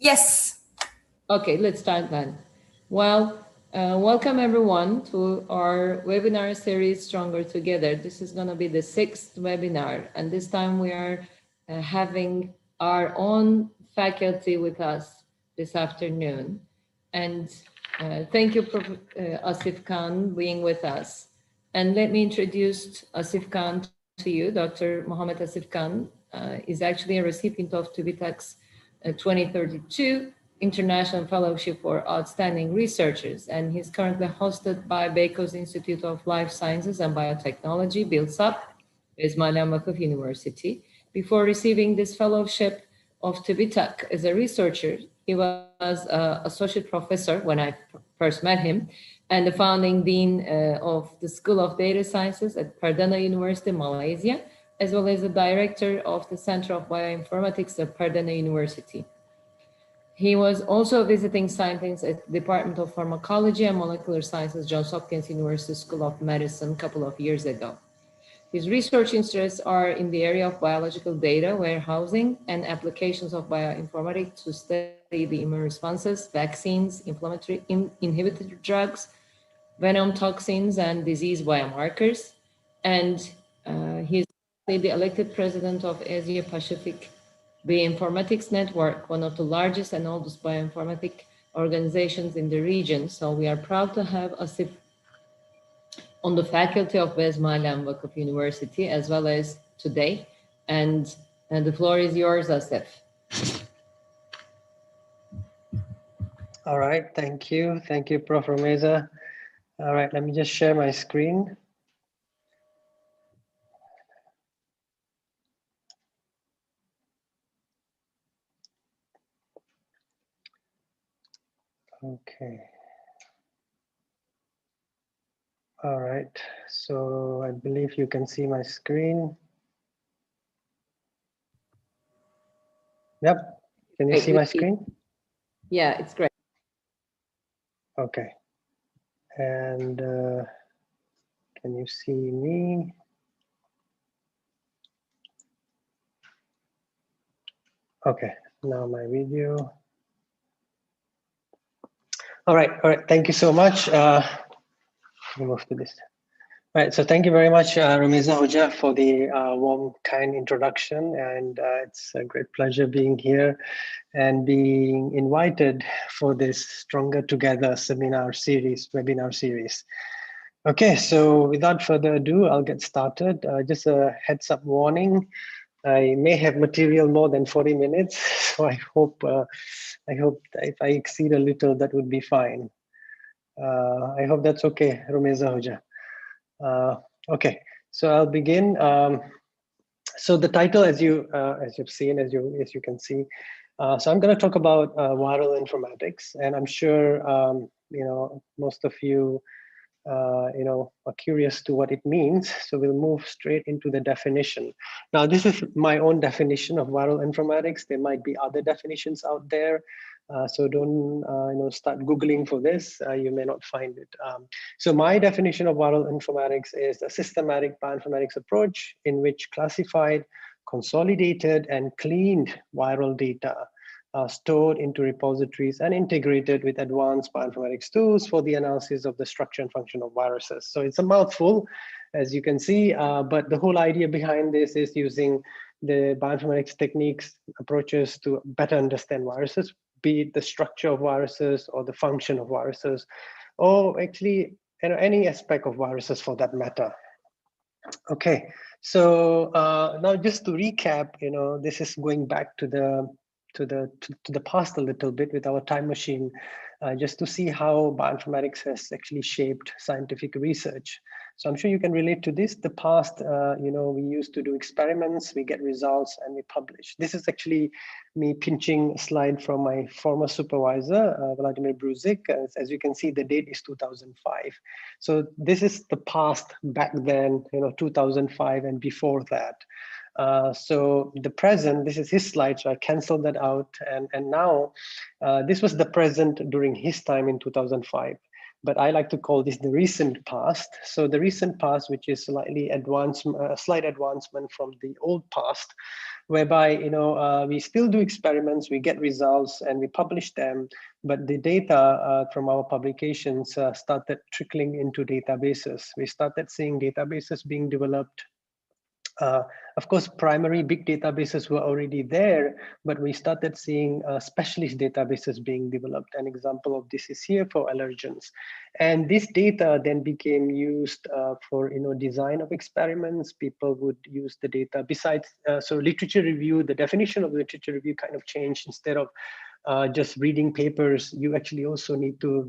Yes. Okay, let's start then. Well, welcome everyone to our webinar series, Stronger Together. This is going to be the sixth webinar, and this time we are having our own faculty with us this afternoon. And thank you, Prof. Asif Khan, being with us. And let me introduce Asif Khan to you. Dr. Mohammed Asif Khan is actually a recipient of Tubitax 2032 International Fellowship for Outstanding Researchers, and he's currently hosted by Beykoz Institute of Life Sciences and Biotechnology, BILSAP, Ismail Vakıf University. Before receiving this fellowship of TÜBİTAK as a researcher, he was an associate professor when I first met him, and the founding dean of the School of Data Sciences at Perdana University, Malaysia, as well as the director of the Center of Bioinformatics at Perdana University. He was also a visiting scientist at the Department of Pharmacology and Molecular Sciences, Johns Hopkins University School of Medicine a couple of years ago. His research interests are in the area of biological data, warehousing, and applications of bioinformatics to study the immune responses, vaccines, inflammatory inhibitor drugs, venom toxins, and disease biomarkers. And he's the elected president of Asia Pacific Bioinformatics Network, one of the largest and oldest bioinformatic organizations in the region. So we are proud to have Asif on the faculty of Besmail and Vakıf University, as well as today. And the floor is yours, Asif. All right, thank you. Thank you, Prof. Romeza. All right, let me just share my screen. Okay. All right, so I believe you can see my screen. Yep, can you see my screen? Yeah, it's great. Okay, and can you see me? Okay, now my video. All right, thank you so much. Let me move to this. All right, so thank you very much, Romeza Hoja, for the warm, kind introduction. And it's a great pleasure being here and being invited for this Stronger Together seminar series, webinar series. Okay, so without further ado, I'll get started. Just a heads up warning. I may have material more than 40 minutes, so I hope if I exceed a little, that would be fine. I hope that's okay, Romeza Hoja. Okay, so I'll begin. So the title, as you've seen, as you can see, so I'm going to talk about viral informatics, and I'm sure most of you are curious to what it means. So we'll move straight into the definition. Now, this is my own definition of viral informatics. There might be other definitions out there. So don't start Googling for this. You may not find it. So my definition of viral informatics is a systematic bioinformatics approach in which classified, consolidated, and cleaned viral data are stored into repositories and integrated with advanced bioinformatics tools for the analysis of the structure and function of viruses. So it's a mouthful, as you can see, but the whole idea behind this is using the bioinformatics techniques, approaches to better understand viruses, be it the structure of viruses or the function of viruses, or actually any aspect of viruses for that matter. Okay, so now just to recap, this is going back to the past a little bit with our time machine, just to see how bioinformatics has actually shaped scientific research. So I'm sure you can relate to this. The past, we used to do experiments, we get results, and we publish. This is actually me pinching a slide from my former supervisor, Vladimir Bruzik. As you can see, the date is 2005. So this is the past back then, 2005 and before that. So the present, this is his slide, so I canceled that out. And now this was the present during his time in 2005. but I like to call this the recent past. So the recent past, which is slightly a slight advancement from the old past, whereby we still do experiments, we get results, and we publish them, but the data from our publications started trickling into databases. We started seeing databases being developed. Of course, primary big databases were already there, but we started seeing specialist databases being developed. An example of this is here for allergens. And this data then became used for design of experiments. People would use the data besides, so literature review, the definition of literature review kind of changed. Instead of just reading papers, you actually also need to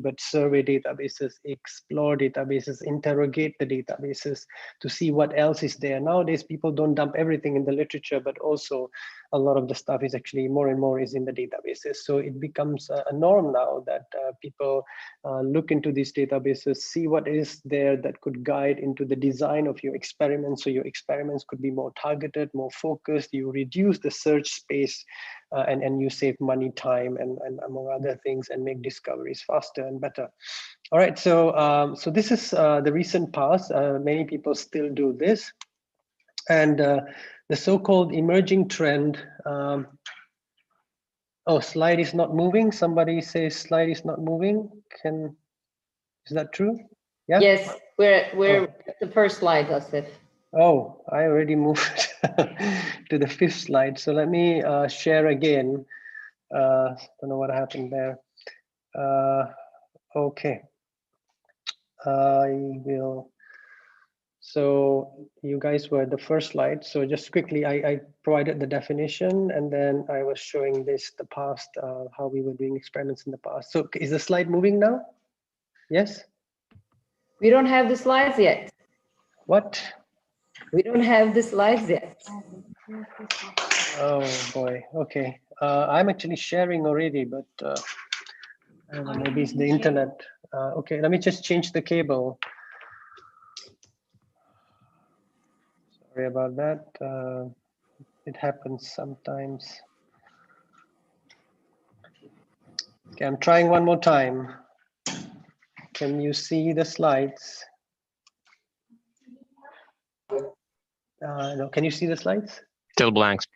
but survey databases, explore databases, interrogate the databases to see what else is there. Nowadays, people don't dump everything in the literature, but also a lot of the stuff is actually more and more is in the databases. So it becomes a norm now that people look into these databases, see what is there that could guide into the design of your experiments. So your experiments could be more targeted, more focused. You reduce the search space and you save money, time, and among other things, and make discoveries faster and better. All right, so so this is the recent past. Many people still do this, and the so-called emerging trend. Oh, slide is not moving. Somebody says slide is not moving. Is that true? Yeah. Yes, we're at the first slide, Asif. Oh, I already moved to the 5th slide. So let me share again. Don't know what happened there. Okay. I will. So you guys were the first slide. So just quickly, I provided the definition, and then I was showing this, the past, how we were doing experiments in the past. So is the slide moving now? Yes? We don't have the slides yet. What? We don't have the slides yet. Oh boy, okay. I'm actually sharing already, but I don't know, maybe it's the internet. Okay, let me just change the cable. Sorry about that. It happens sometimes. Okay, I'm trying one more time. Can you see the slides? No, can you see the slides? Still blanks.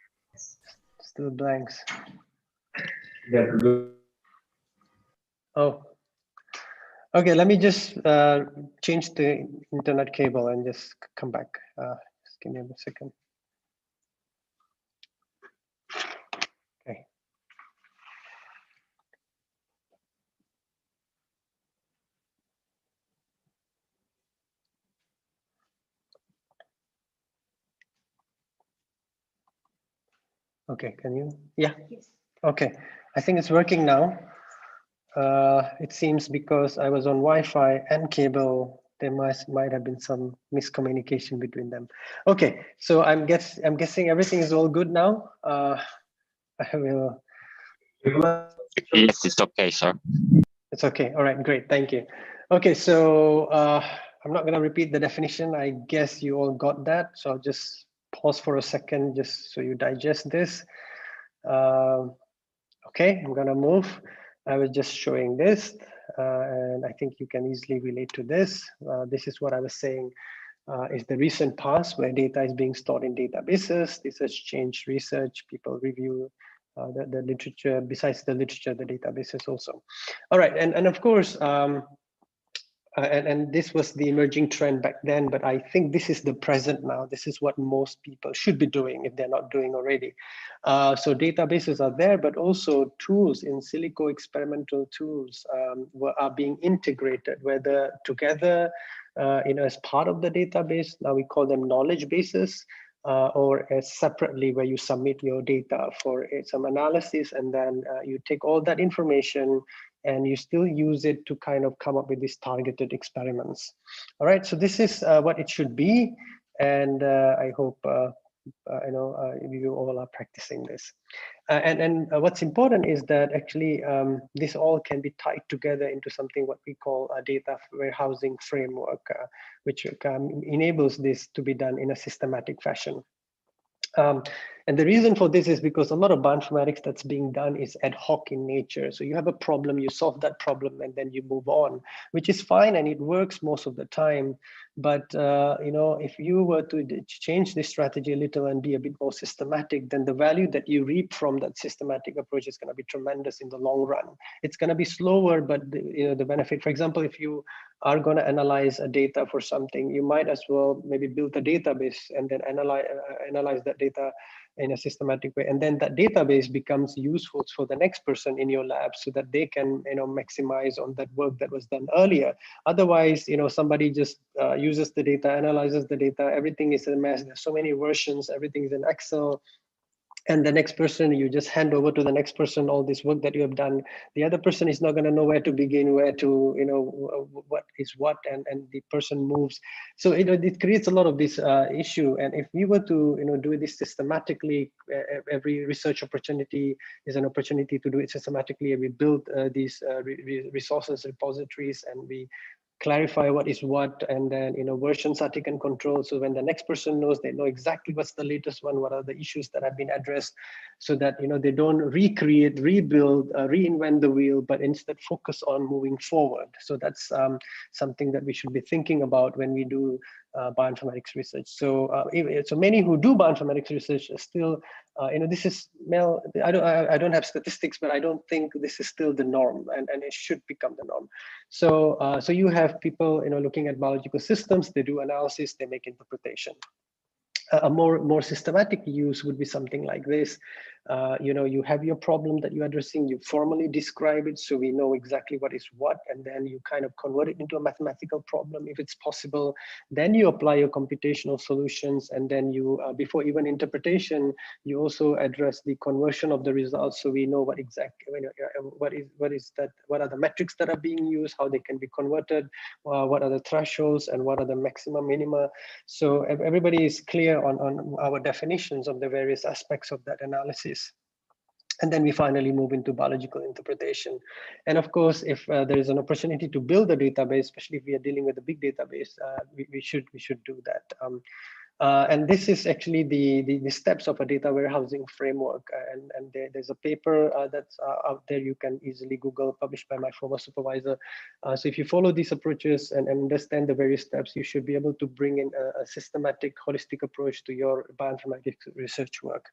Still blanks. Yeah, good. Oh, okay. Let me just change the internet cable and just come back. Just give me a second. Okay. Okay, can you? Yeah. Yes. Okay, I think it's working now. It seems because I was on Wi-Fi and cable, there might have been some miscommunication between them. Okay, so I'm guessing everything is all good now. I will. Yes, it's okay, sir. It's okay. All right, great. Thank you. Okay, so I'm not going to repeat the definition. I guess you all got that. So I'll just pause for a second just so you digest this. Okay, I'm going to move. I was just showing this, and I think you can easily relate to this. This is what I was saying is the recent past where data is being stored in databases. This has changed research. People review the literature, besides the literature, the databases also. All right, and of course, and this was the emerging trend back then, but I think this is the present now. This is what most people should be doing if they're not doing already. So databases are there, but also tools in silico experimental tools are being integrated, whether together, as part of the database. Now we call them knowledge bases, or as separately where you submit your data for some analysis, and then you take all that information and you still use it to kind of come up with these targeted experiments. All right, so this is what it should be, and I hope you all are practicing this. And what's important is that actually this all can be tied together into something what we call a data warehousing framework, which enables this to be done in a systematic fashion. And the reason for this is because a lot of bioinformatics that's being done is ad hoc in nature. So you have a problem, you solve that problem, and then you move on, which is fine and it works most of the time. But if you were to change this strategy a little and be a bit more systematic, then the value that you reap from that systematic approach is going to be tremendous in the long run. It's going to be slower, but the benefit, for example, if you are going to analyze a data for something, you might as well maybe build a database and then analyze that data in a systematic way, and then that database becomes useful for the next person in your lab so that they can maximize on that work that was done earlier. Otherwise, somebody just uses the data, analyzes the data, everything is a mess, there's so many versions, everything is in Excel, and the next person, you just hand over to the next person all this work that you have done. The other person is not going to know where to begin, where to, what is what, and the person moves. So it creates a lot of this issue. And if we were to do this systematically, every research opportunity is an opportunity to do it systematically. And we build these resources, repositories, and we clarify what is what, and then versions are taken control. So when the next person knows, they know exactly what's the latest one, what are the issues that have been addressed, so that they don't recreate, rebuild, reinvent the wheel, but instead focus on moving forward. So that's something that we should be thinking about when we do bioinformatics research. So so many who do bioinformatics research are still, this is, Mel, I don't have statistics, but I don't think this is still the norm, and it should become the norm. So so you have people looking at biological systems, they do analysis, they make interpretation. A more systematic use would be something like this. You have your problem that you're addressing, you formally describe it so we know exactly what is what, and then you kind of convert it into a mathematical problem if it's possible. Then you apply your computational solutions, and then you, before even interpretation, you also address the conversion of the results so we know what exactly, what are the metrics that are being used, how they can be converted, what are the thresholds, and what are the maxima, minima. So everybody is clear on our definitions of the various aspects of that analysis. And then we finally move into biological interpretation. And of course, if there is an opportunity to build a database, especially if we are dealing with a big database, we should do that. And this is actually the steps of a data warehousing framework. And there's a paper that's out there you can easily Google, published by my former supervisor. So if you follow these approaches and understand the various steps, you should be able to bring in a systematic, holistic approach to your bioinformatics research work.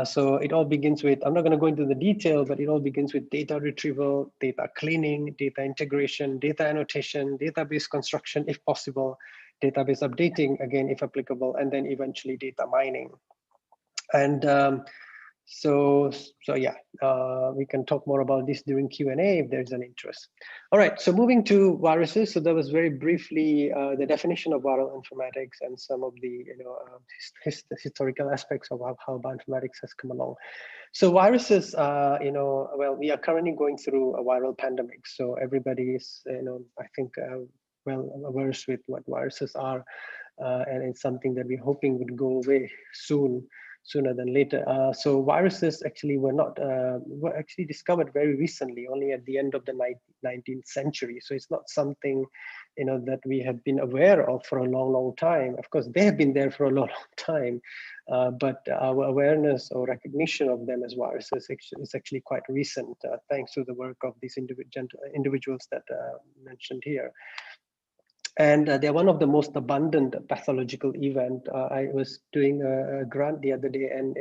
So it all begins with, I'm not going to go into the detail, but it all begins with data retrieval, data cleaning, data integration, data annotation, database construction, if possible, database updating, again, if applicable, and then eventually data mining. And so yeah, we can talk more about this during Q&A if there's an interest. All right, so moving to viruses. So that was very briefly the definition of viral informatics and some of the historical aspects of how bioinformatics has come along. So viruses, well, we are currently going through a viral pandemic. So everybody is, I think, well versed with what viruses are, and it's something that we're hoping would go away sooner than later. So viruses actually were actually discovered very recently, only at the end of the 19th century. So it's not something that we have been aware of for a long time. Of course, they have been there for a long time, but our awareness or recognition of them as viruses is actually quite recent, thanks to the work of these individuals that mentioned here. And they're one of the most abundant pathological event. I was doing a grant the other day, and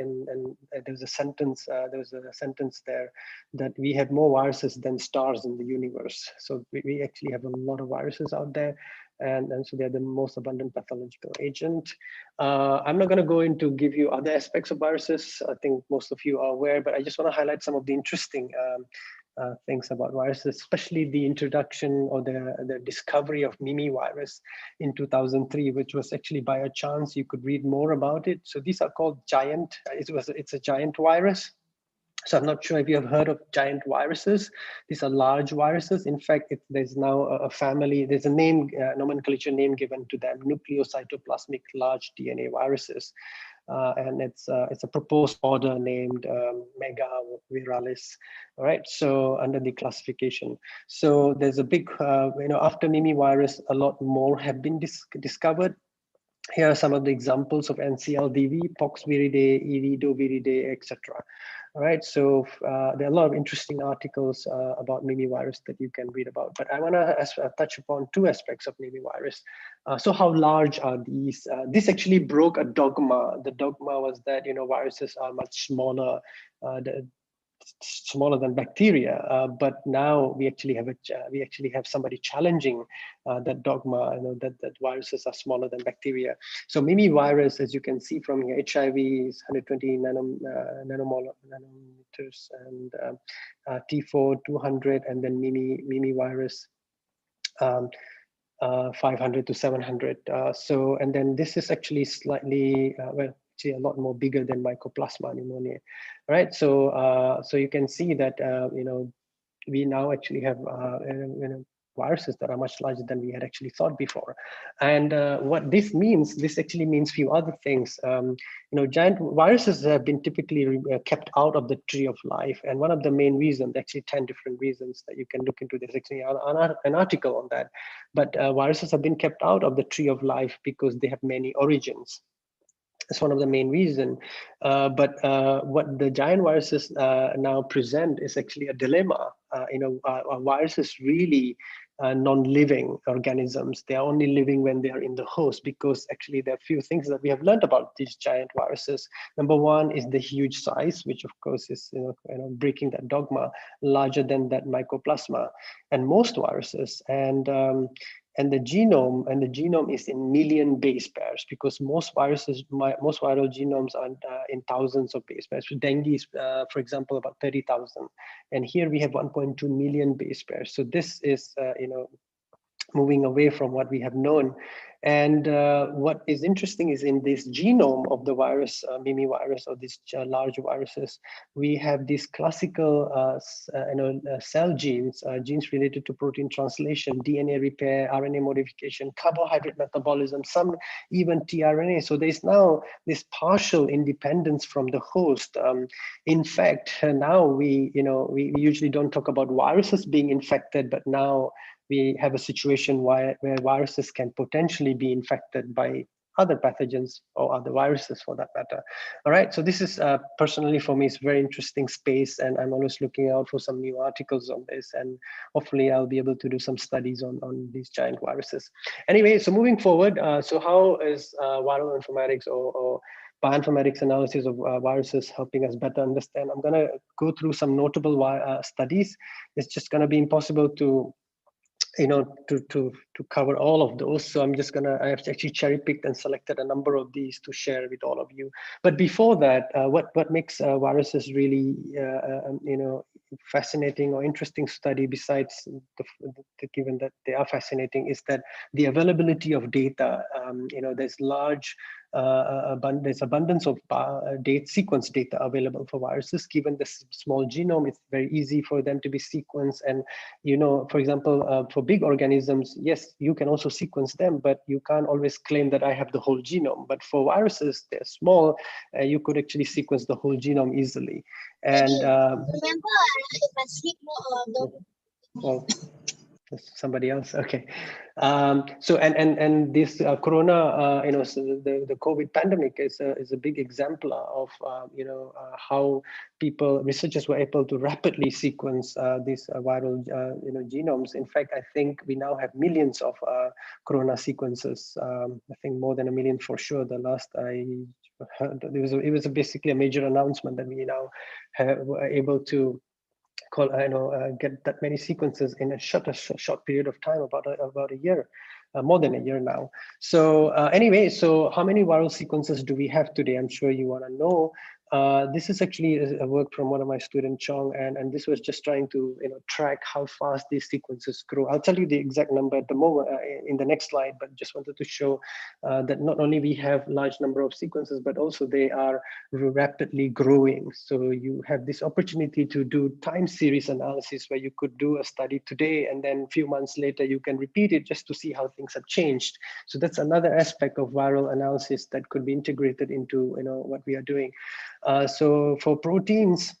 there was a sentence. There that we have more viruses than stars in the universe. So we actually have a lot of viruses out there, and so they're the most abundant pathological agent. I'm not going to go into give you other aspects of viruses. I think most of you are aware, but I just want to highlight some of the interesting things about viruses, especially the introduction or the discovery of Mimi virus in 2003, which was actually by a chance. You could read more about it. So these are called giant. It's a giant virus. So I'm not sure if you have heard of giant viruses. These are large viruses. In fact, there's now a family. There's a name, nomenclature name given to them: nucleocytoplasmic large DNA viruses. And it's a proposed order named Megaviralis. All right, so under the classification. So there's a big, after Mimi virus, a lot more have been discovered. Here are some of the examples of NCLDV, poxviridae, evidoviridae, etc. All right, so there are a lot of interesting articles about Mimi virus that you can read about, but I want to touch upon two aspects of Mimi virus. So how large are these? This actually broke a dogma. The dogma was that, you know, viruses are much smaller, smaller than bacteria, but now we actually have somebody challenging that dogma, you know, that viruses are smaller than bacteria. So Mimi virus, as you can see from here, HIV is 120 nanometers, and T4 200, and then Mimi virus 500 to 700. So, and then this is actually slightly, well, actually a lot more bigger than Mycoplasma pneumoniae, right? So, so you can see that, you know, we now actually have, you know, viruses that are much larger than we had actually thought before. And what this means, this actually means few other things. You know, giant viruses have been typically kept out of the tree of life. And one of the main reasons, actually 10 different reasons that you can look into, there's actually an article on that. But viruses have been kept out of the tree of life because they have many origins. That's one of the main reasons. But what the giant viruses now present is actually a dilemma. You know, viruses really non-living organisms. They are only living when they are in the host, because actually there are few things that we have learned about these giant viruses. Number one is the huge size, which of course is, you know, breaking that dogma, larger than that Mycoplasma and most viruses. And the genome is in million base pairs, because most viruses, most viral genomes are in thousands of base pairs. So dengue is, for example, about 30,000, and here we have 1.2 million base pairs. So this is, you know, moving away from what we have known. And what is interesting is in this genome of the virus, Mimi virus, or these large viruses, we have these classical you know, cell genes, genes related to protein translation, DNA repair, RNA modification, carbohydrate metabolism, some even tRNA. So there's now this partial independence from the host. In fact, now we usually don't talk about viruses being infected, but now we have a situation where viruses can potentially be infected by other pathogens or other viruses for that matter. All right, so this is personally for me, it's a very interesting space, and I'm always looking out for some new articles on this, and hopefully I'll be able to do some studies on these giant viruses. Anyway, so moving forward, so how is viral informatics or bioinformatics analysis of viruses helping us better understand? I'm gonna go through some notable studies. It's just gonna be impossible to to cover all of those. So I have actually cherry picked and selected a number of these to share with all of you. But before that, what makes viruses really, fascinating or interesting study, besides the given that they are fascinating, is that the availability of data. There's large there's abundance of sequence data available for viruses. Given this small genome, it's very easy for them to be sequenced. And for example, for big organisms, yes, you can also sequence them, but you can't always claim that I have the whole genome. But for viruses, they're small. You could actually sequence the whole genome easily. And well, somebody else, okay. So and this corona, so the COVID pandemic is a big exemplar of how researchers were able to rapidly sequence these viral genomes. In fact, I think we now have millions of corona sequences. I think more than 1 million for sure. The last I heard, it was basically a major announcement that we now were able to get that many sequences in a short period of time, about a year, more than a year now. So anyway, so how many viral sequences do we have today? I'm sure you want to know. This is actually a work from one of my students, Chong, and this was just trying to track how fast these sequences grow. I'll tell you the exact number at the moment in the next slide, but just wanted to show that not only we have large number of sequences, but also they are rapidly growing. So you have this opportunity to do time series analysis, where you could do a study today, and then a few months later you can repeat it just to see how things have changed. So that's another aspect of viral analysis that could be integrated into what we are doing. So for proteins,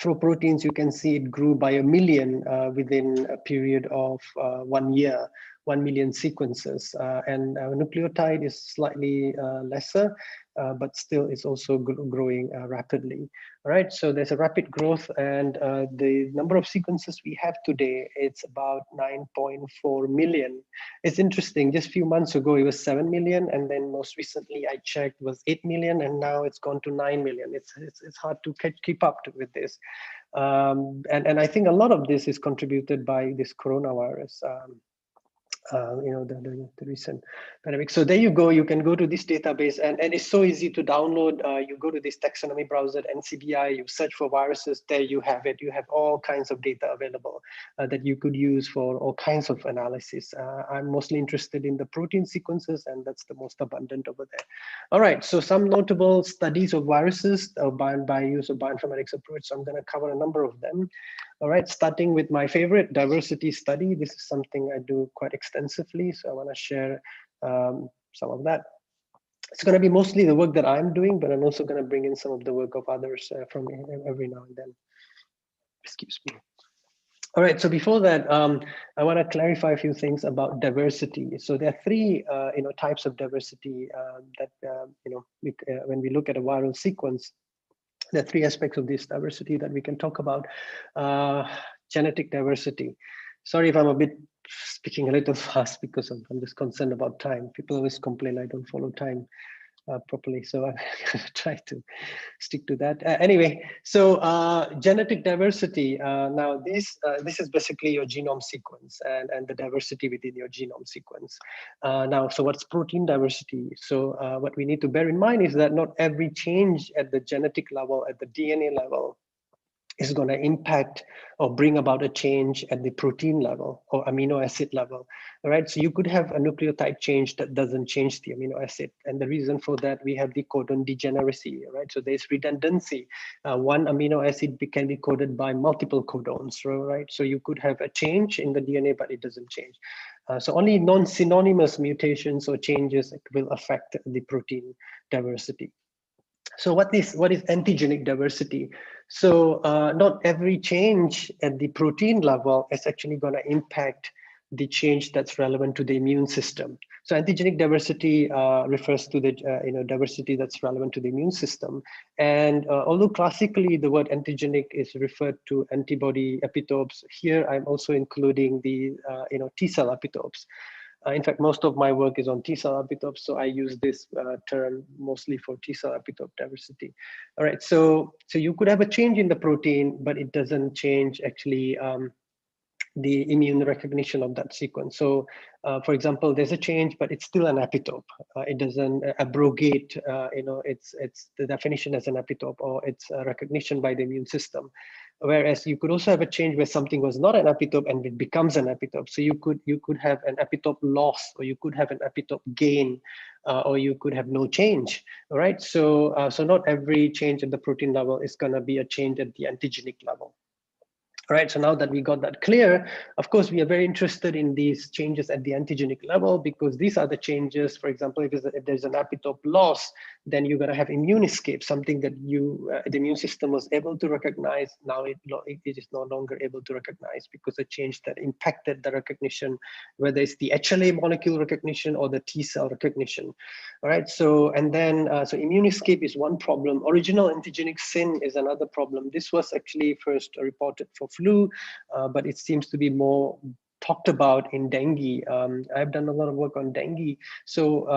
you can see it grew by 1 million within a period of 1 year, 1 million sequences, and nucleotide is slightly lesser, but still it's also growing rapidly. All right, so there's a rapid growth, and the number of sequences we have today, it's about 9.4 million. It's interesting, just a few months ago it was 7 million, and then most recently I checked was 8 million, and now it's gone to 9 million. It's hard to keep up with this. And I think a lot of this is contributed by this coronavirus. The recent pandemic. So there you go, you can go to this database, and it's so easy to download. You go to this taxonomy browser, NCBI, you search for viruses, there you have it. You have all kinds of data available that you could use for all kinds of analysis. I'm mostly interested in the protein sequences, and that's the most abundant over there. All right, so some notable studies of viruses by use of bioinformatics approach. So I'm gonna cover a number of them. All right, starting with my favorite diversity study. This is something I do quite extensively, so I want to share some of that. It's going to be mostly the work that I'm doing, but I'm also going to bring in some of the work of others from every now and then. Excuse me. All right, so before that, I want to clarify a few things about diversity. So there are three types of diversity that when we look at a viral sequence. There are three aspects of this diversity that we can talk about. Genetic diversity. Sorry if I'm a bit speaking a little fast because I'm just concerned about time. People always complain I don't follow time properly, so I'm going to try to stick to that. Anyway, so genetic diversity. Now this is basically your genome sequence and the diversity within your genome sequence. Now, so what's protein diversity? So what we need to bear in mind is that not every change at the genetic level, at the DNA level, is going to impact or bring about a change at the protein level or amino acid level. All right, so you could have a nucleotide change that doesn't change the amino acid. And the reason for that, we have the codon degeneracy, right? So there's redundancy. One amino acid can be coded by multiple codons, right? So you could have a change in the DNA, but it doesn't change. So only non-synonymous mutations or changes will affect the protein diversity. So what is antigenic diversity? So not every change at the protein level is actually going to impact the change that's relevant to the immune system. So antigenic diversity refers to the diversity that's relevant to the immune system. And although classically the word antigenic is referred to antibody epitopes, here I'm also including the T cell epitopes. In fact, most of my work is on T cell epitopes, so I use this term mostly for T cell epitope diversity. All right, so you could have a change in the protein, but it doesn't change actually the immune recognition of that sequence. So, for example, there's a change, but it's still an epitope. It doesn't abrogate, it's the definition as an epitope, or it's recognition by the immune system. Whereas you could also have a change where something was not an epitope and it becomes an epitope. So you could have an epitope loss, or you could have an epitope gain, or you could have no change. All right. So not every change at the protein level is going to be a change at the antigenic level. All right, so now that we got that clear, of course, we are very interested in these changes at the antigenic level, because these are the changes. For example, if there's an epitope loss, then you're going to have immune escape, something that the immune system was able to recognize. Now it is no longer able to recognize because a change that impacted the recognition, whether it's the HLA molecule recognition or the T cell recognition. All right, so immune escape is one problem. Original antigenic sin is another problem. This was actually first reported for flu, but it seems to be more talked about in dengue. I've done a lot of work on dengue. So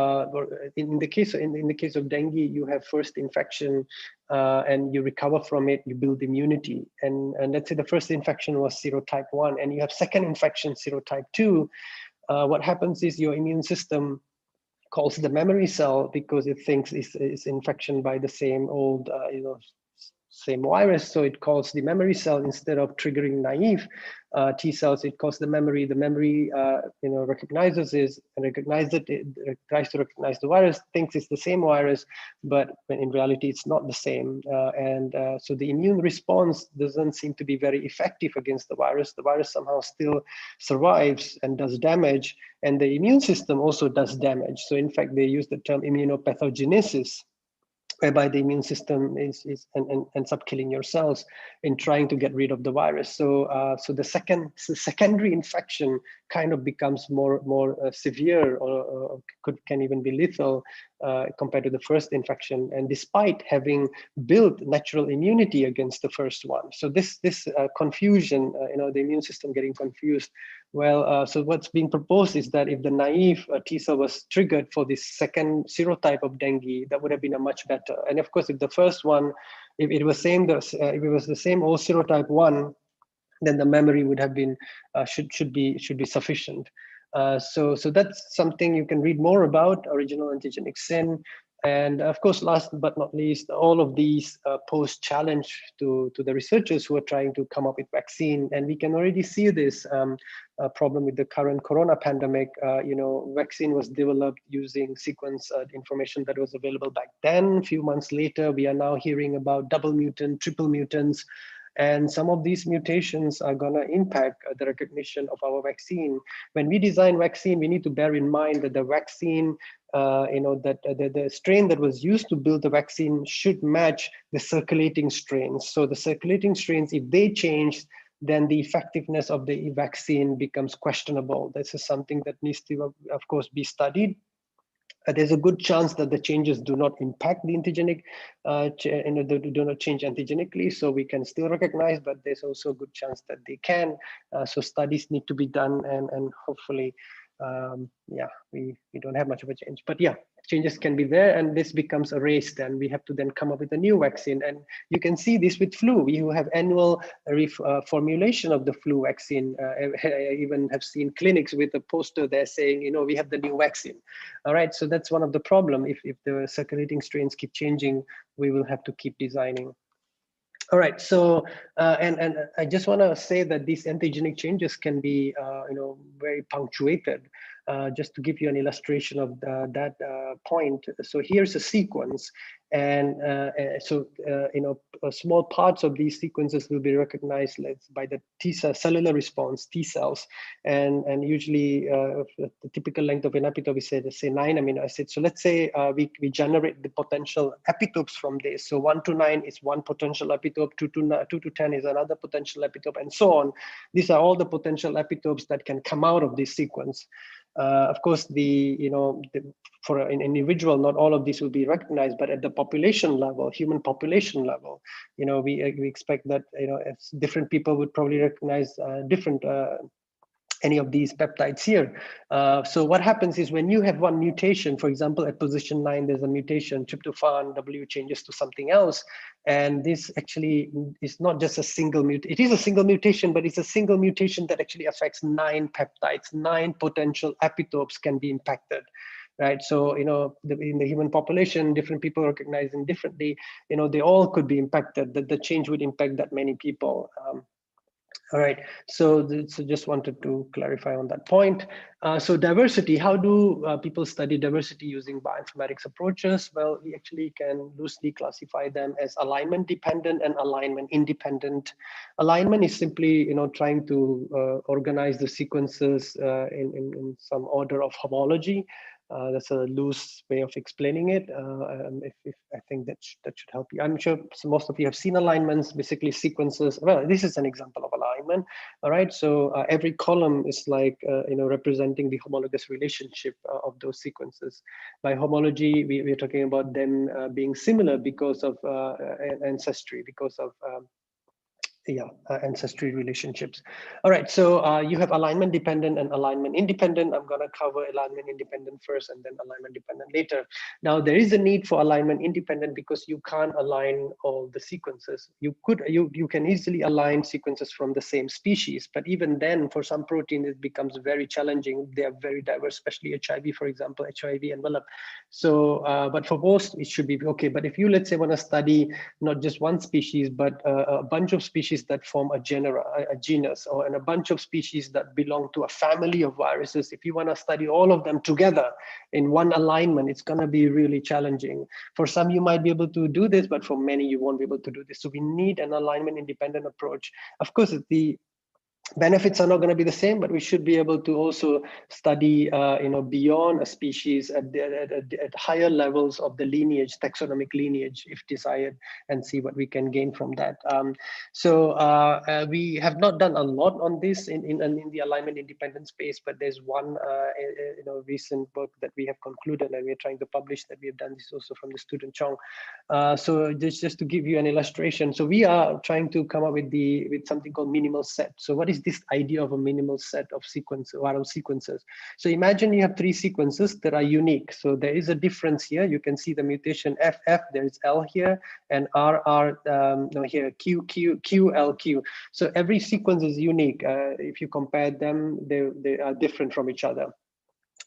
in the case of dengue, you have first infection and you recover from it, you build immunity. And let's say the first infection was serotype 1, and you have second infection, serotype 2. What happens is your immune system calls the memory cell, because it thinks it's infection by the same old same virus, so it calls the memory cell instead of triggering naive T cells. It calls the memory. The memory, recognizes it and it tries to recognize the virus, thinks it's the same virus, but when in reality it's not the same. So the immune response doesn't seem to be very effective against the virus. The virus somehow still survives and does damage, and the immune system also does damage. So in fact, they use the term immunopathogenesis. whereby the immune system ends up killing your cells in trying to get rid of the virus. So the secondary infection kind of becomes more severe, or can even be lethal compared to the first infection, and despite having built natural immunity against the first one. So this confusion, the immune system getting confused. Well, so what's being proposed is that if the naive T cell was triggered for this second serotype of dengue, that would have been a much better. And of course, if the first one, if it was the same old serotype 1, then the memory would have been should be sufficient. So that's something you can read more about, original antigenic sin. And of course, last but not least, all of these pose challenge to the researchers who are trying to come up with vaccine. And we can already see this problem with the current corona pandemic. Vaccine was developed using sequence information that was available back then. A few months later, we are now hearing about double mutant, triple mutants. And some of these mutations are going to impact the recognition of our vaccine. When we design vaccine, we need to bear in mind that the vaccine, the strain that was used to build the vaccine should match the circulating strains. So the circulating strains, if they change, then the effectiveness of the vaccine becomes questionable. This is something that needs to, of course, be studied. There's a good chance that the changes do not impact the antigenic, they do not change antigenically, so we can still recognize, but there's also a good chance that they can. So studies need to be done, and hopefully, we don't have much of a change. But yeah, changes can be there, and this becomes a race. Then we have to then come up with a new vaccine, and you can see this with flu. We have annual formulation of the flu vaccine. I even have seen clinics with a poster there saying, we have the new vaccine. All right, so that's one of the problem. If the circulating strains keep changing, we will have to keep designing. All right, so and I just want to say that these antigenic changes can be very punctuated. Just to give you an illustration of that point. So here's a sequence, and small parts of these sequences will be recognized by the T cell cellular response, T cells, and usually the typical length of an epitope is say 9 amino acids. So let's say we generate the potential epitopes from this. So 1 to 9 is one potential epitope, 2 to 10 is another potential epitope, and so on. These are all the potential epitopes that can come out of this sequence. Of course, for an individual, not all of these will be recognized, but at the population level, human population level, we expect that different people would probably recognize different any of these peptides here. So what happens is when you have one mutation, for example, at position 9, there's a mutation, tryptophan W changes to something else. And this actually is not just a single mutation. It is a single mutation, but it's a single mutation that actually affects 9 peptides. 9 potential epitopes can be impacted. Right, so in the human population, different people recognizing differently, they all could be impacted. That the change would impact that many people. All right, so just wanted to clarify on that point. So diversity, how do people study diversity using bioinformatics approaches? Well, we actually can loosely classify them as alignment dependent and alignment independent. Alignment is simply, trying to organize the sequences in some order of homology. That's a loose way of explaining it. If I think that should help you. I'm sure most of you have seen alignments, basically sequences. Well, this is an example of alignment. All right, so every column is like representing the homologous relationship of those sequences. By homology, we're talking about them being similar because of ancestry, because of ancestry relationships. All right, so you have alignment dependent and alignment independent. I'm going to cover alignment independent first and then alignment dependent later. Now, there is a need for alignment independent because you can't align all the sequences. You can easily align sequences from the same species, but even then, for some protein, it becomes very challenging. They are very diverse, especially HIV, for example, HIV envelope. So, but for most, it should be okay. But if you, let's say, want to study not just one species, but a bunch of species that form a genus, and a bunch of species that belong to a family of viruses, if you want to study all of them together in one alignment, it's going to be really challenging. For some, you might be able to do this, but for many, you won't be able to do this. So we need an alignment independent approach. Of course, benefits are not going to be the same, but we should be able to also study, beyond a species at higher levels of the lineage, taxonomic lineage, if desired, and see what we can gain from that. We have not done a lot on this in the alignment independent space, but there's one, recent work that we have concluded and we're trying to publish that we have done this also from the student Chong. So just to give you an illustration, so we are trying to come up with something called minimal set. So what is this idea of a minimal set of viral sequences? So imagine you have 3 sequences that are unique. So there is a difference here. You can see the mutation FF, there is L here, and RR here, QLQ. So every sequence is unique. If you compare them, they are different from each other.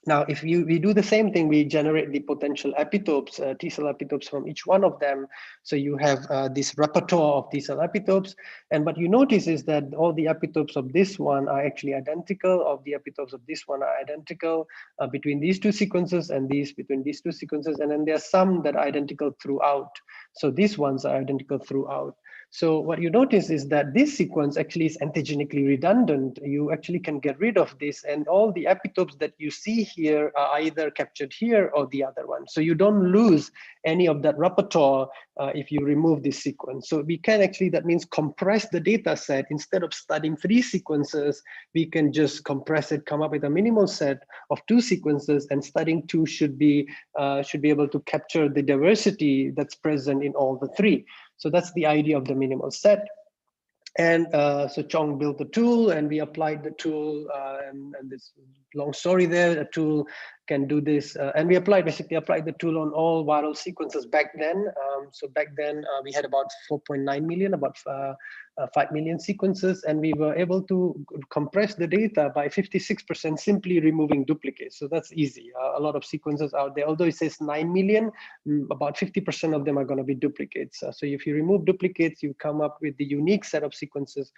Now, if we do the same thing, we generate the potential epitopes, T cell epitopes from each one of them. So you have this repertoire of T cell epitopes. And what you notice is that all the epitopes of this one are actually identical, of the epitopes of this one are identical between these 2 sequences and between these 2 sequences. And then there are some that are identical throughout. So these ones are identical throughout. So what you notice is that this sequence actually is antigenically redundant. You actually can get rid of this, and all the epitopes that you see here are either captured here or the other one. So you don't lose any of that repertoire if you remove this sequence. So we can actually, that means compress the data set. Instead of studying 3 sequences, we can just compress it, come up with a minimal set of 2 sequences, and studying 2 should be able to capture the diversity that's present in all the 3. So that's the idea of the minimal set. And so Chong built the tool and we applied the tool, and this long story there, the tool can do this. And we basically applied the tool on all viral sequences back then. So back then we had about 4.9 million, about 5 million sequences, and we were able to compress the data by 56% simply removing duplicates. So that's easy. A lot of sequences out there, although it says 9 million, about 50% of them are going to be duplicates. So if you remove duplicates, you come up with the unique set of sequences.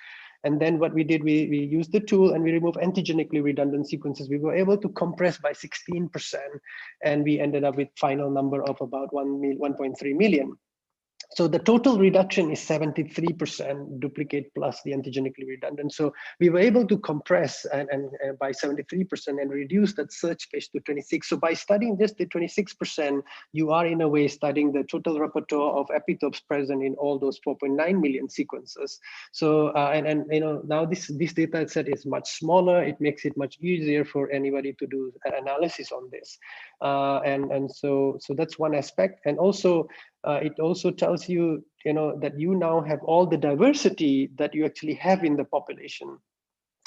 And then what we did, we used the tool and we removed antigenically redundant sequences. We were able to compress by 16%, and we ended up with final number of about 1.3 million. So the total reduction is 73% duplicate plus the antigenically redundant. So we were able to compress and by 73% and reduce that search space to 26. So by studying just the 26%, you are in a way studying the total repertoire of epitopes present in all those 4.9 million sequences. So now this data set is much smaller. It makes it much easier for anybody to do an analysis on this. So that's one aspect. And also it also tells you, that you now have all the diversity that you actually have in the population.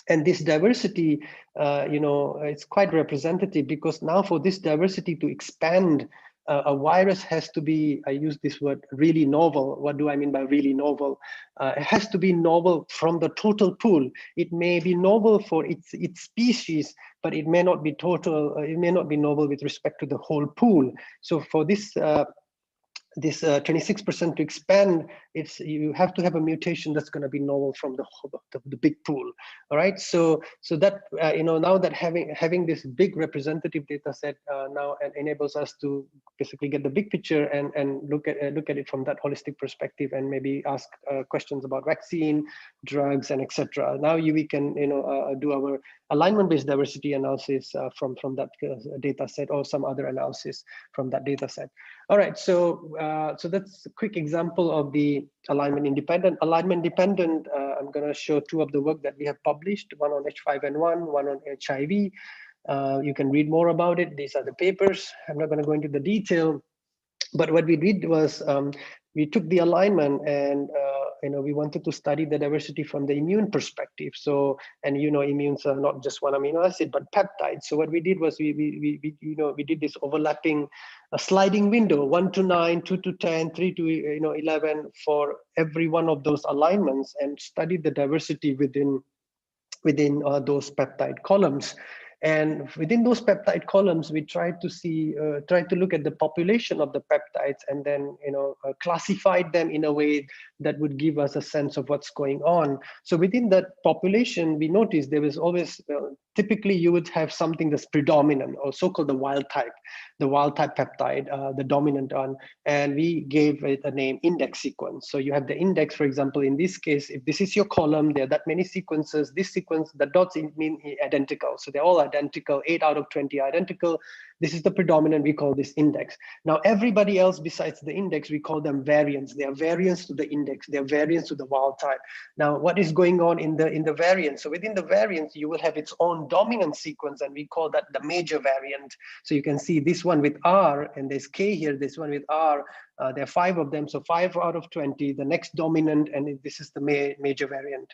And this diversity, it's quite representative, because now for this diversity to expand, a virus has to be, I use this word, really novel. What do I mean by really novel? It has to be novel from the total pool. It may be novel for its species, but it may not be novel with respect to the whole pool. So for this 26% to expand, you have to have a mutation that's going to be novel from the big pool. All right, so that now that having this big representative data set now enables us to basically get the big picture and look at it from that holistic perspective, and maybe ask questions about vaccine, drugs, and etc. Now we can do our alignment-based diversity analysis from that data set, or some other analysis from that data set. All right, so that's a quick example of the alignment independent. Alignment dependent, I'm going to show 2 of the work that we have published, one on H5N1, one on HIV. You can read more about it. These are the papers. I'm not going to go into the detail, but what we did was we took the alignment and we wanted to study the diversity from the immune perspective. So, and immunes are not just one amino acid, but peptides. So what we did was we did this overlapping sliding window, 1 to 9, 2 to 10, 3 to 11 for every one of those alignments, and studied the diversity within those peptide columns. And within those peptide columns, we tried to look at the population of the peptides, and then classified them in a way that would give us a sense of what's going on. So within that population, we noticed there was always typically you would have something that's predominant, or so-called the wild type peptide, the dominant one, and we gave it a name index sequence. So you have the index, for example, in this case, if this is your column, there are that many sequences. This sequence, the dots mean identical. So they're all identical, 8 out of 20 identical. This is the predominant, we call this index. Now, everybody else besides the index, we call them variants. They are variants to the index. They are variants to the wild type. Now, what is going on in the variant? So within the variants, you will have its own dominant sequence, and we call that the major variant. So you can see this one with R, and there's K here, this one with R. There are 5 of them, so 5 out of 20, the next dominant, and this is the major variant.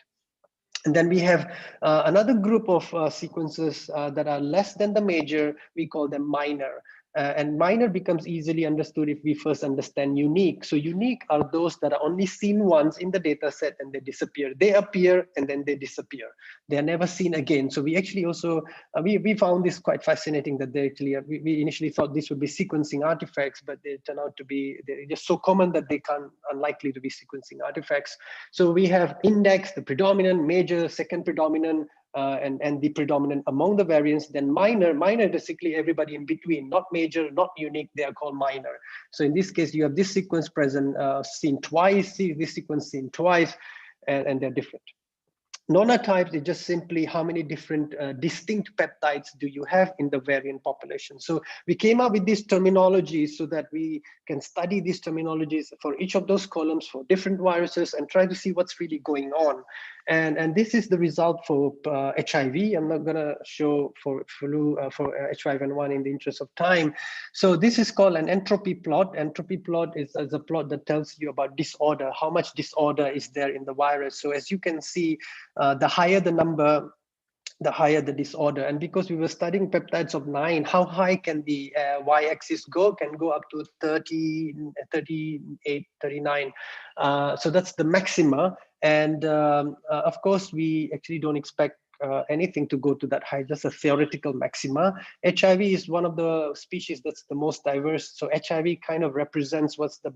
And then we have another group of sequences that are less than the major. We call them minor. And minor becomes easily understood if we first understand unique. So unique are those that are only seen once in the data set and they disappear. They appear and then they disappear. They are never seen again. So we actually also, we found this quite fascinating that they actually, we initially thought this would be sequencing artifacts, but they turn out to be, they're just so common that they can't, unlikely to be sequencing artifacts. So we have index, the predominant, major, second predominant, and the predominant among the variants. Then minor basically everybody in between, not major, not unique, they are called minor. So in this case, you have this sequence present, seen twice, this sequence seen twice, and they're different. Nonatypes is just simply how many different distinct peptides do you have in the variant population. So we came up with these terminologies so that we can study these terminologies for each of those columns for different viruses and try to see what's really going on. And this is the result for HIV. I'm not going to show for flu, for H5N1 in the interest of time. So this is called an entropy plot. Entropy plot is a plot that tells you about disorder, how much disorder is there in the virus. So as you can see, the higher the number, the higher the disorder. And because we were studying peptides of 9, how high can the y-axis go? Can go up to 30, 38, 39. So that's the maxima. And of course, we actually don't expect anything to go to that high, just a theoretical maxima. HIV is one of the species that's the most diverse. So HIV kind of represents what's the,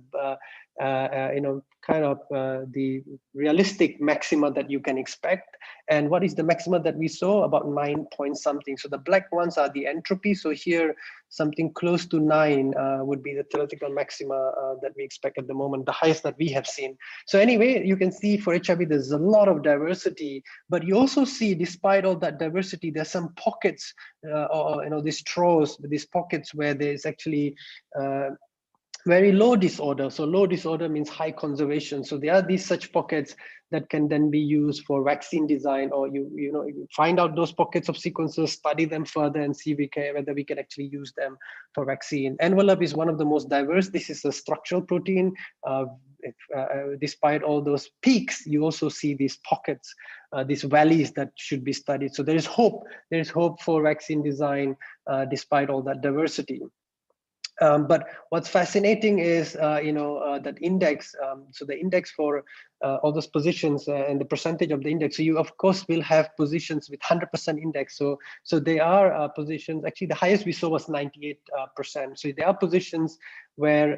the realistic maxima that you can expect. And what is the maxima that we saw? About 9 point something. So the black ones are the entropy. So here, something close to 9 would be the theoretical maxima that we expect at the moment, the highest that we have seen. So anyway, you can see for HIV, there's a lot of diversity, but you also see, despite all that diversity, there's some pockets, or these straws, these pockets where there's actually very low disorder. So low disorder means high conservation. So there are these such pockets that can then be used for vaccine design, or you find out those pockets of sequences, study them further, and see whether we can actually use them for vaccine. Envelope is one of the most diverse. This is a structural protein. Despite all those peaks, you also see these pockets, these valleys that should be studied. So there is hope. There is hope for vaccine design despite all that diversity. But what's fascinating is, that index. So the index for all those positions and the percentage of the index. So you, of course, will have positions with 100% index. So there are positions. Actually, the highest we saw was 98%. So there are positions where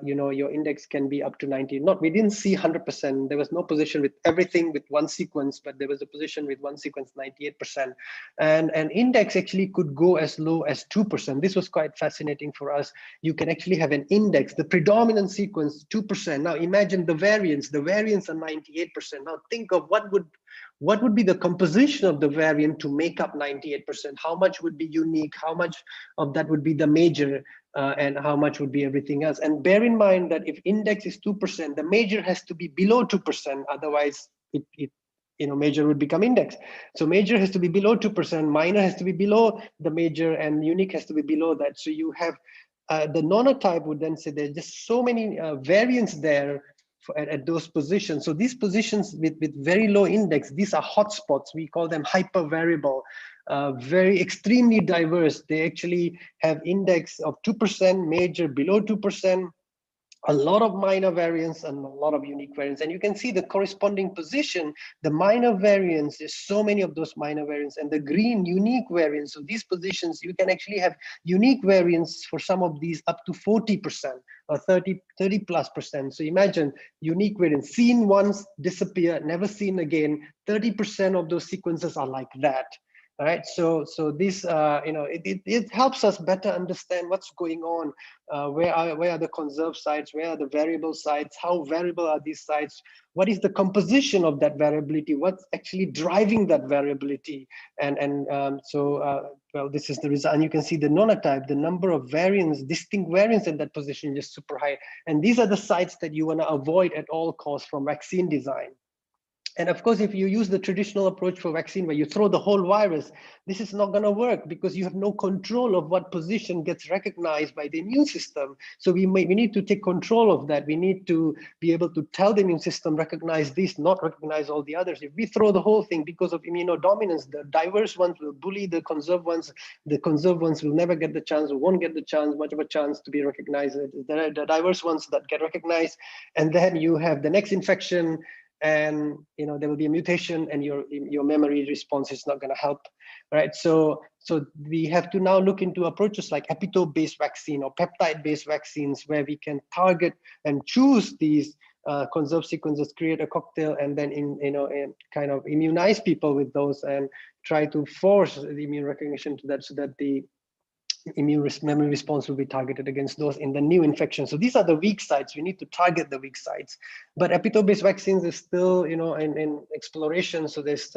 your index can be up to 90. We didn't see 100%. There was no position with everything with one sequence, but there was a position with one sequence 98%. And an index actually could go as low as 2%. This was quite fascinating for us. You can actually have an index, the predominant sequence 2%. Now imagine the variants. The variants are 98%. Now think of what would be the composition of the variant to make up 98%? How much would be unique? How much of that would be the major? And how much would be everything else? And bear in mind that if index is 2%, the major has to be below 2%. Otherwise, major would become index. So major has to be below 2%, minor has to be below the major, and unique has to be below that. So you have the nonotype would then say there's just so many variants there at those positions. So these positions with very low index, these are hotspots. We call them hypervariable, very extremely diverse. They actually have index of 2%, major below 2%, a lot of minor variants and a lot of unique variants. And you can see the corresponding position, the minor variants, there's so many of those minor variants, and the green unique variants. So these positions, you can actually have unique variants for some of these up to 40% or 30+%. So imagine unique variants, seen once, disappear, never seen again. 30% of those sequences are like that. All right, so this it helps us better understand what's going on. Where are the conserved sites? Where are the variable sites? How variable are these sites? What is the composition of that variability? What's actually driving that variability? Well, this is the result. And you can see the nonotype, the number of variants, distinct variants in that position is super high. And these are the sites that you want to avoid at all costs from vaccine design. And of course, if you use the traditional approach for vaccine where you throw the whole virus, this is not going to work because you have no control of what position gets recognized by the immune system. So we need to take control of that. We need to be able to tell the immune system, recognize this, not recognize all the others. If we throw the whole thing because of immunodominance, the diverse ones will bully the conserved ones. The conserved ones will never get the chance, or won't get the chance, much of a chance to be recognized. The diverse ones that get recognized, and then you have the next infection, and there will be a mutation, and your memory response is not going to help, right? So we have to now look into approaches like epitope-based vaccine or peptide-based vaccines, where we can target and choose these conserved sequences, create a cocktail, and then kind of immunize people with those and try to force the immune recognition to that, so that the memory response will be targeted against those in the new infection. So these are the weak sites. We need to target the weak sites. But epitope-based vaccines is still, in exploration. So there's,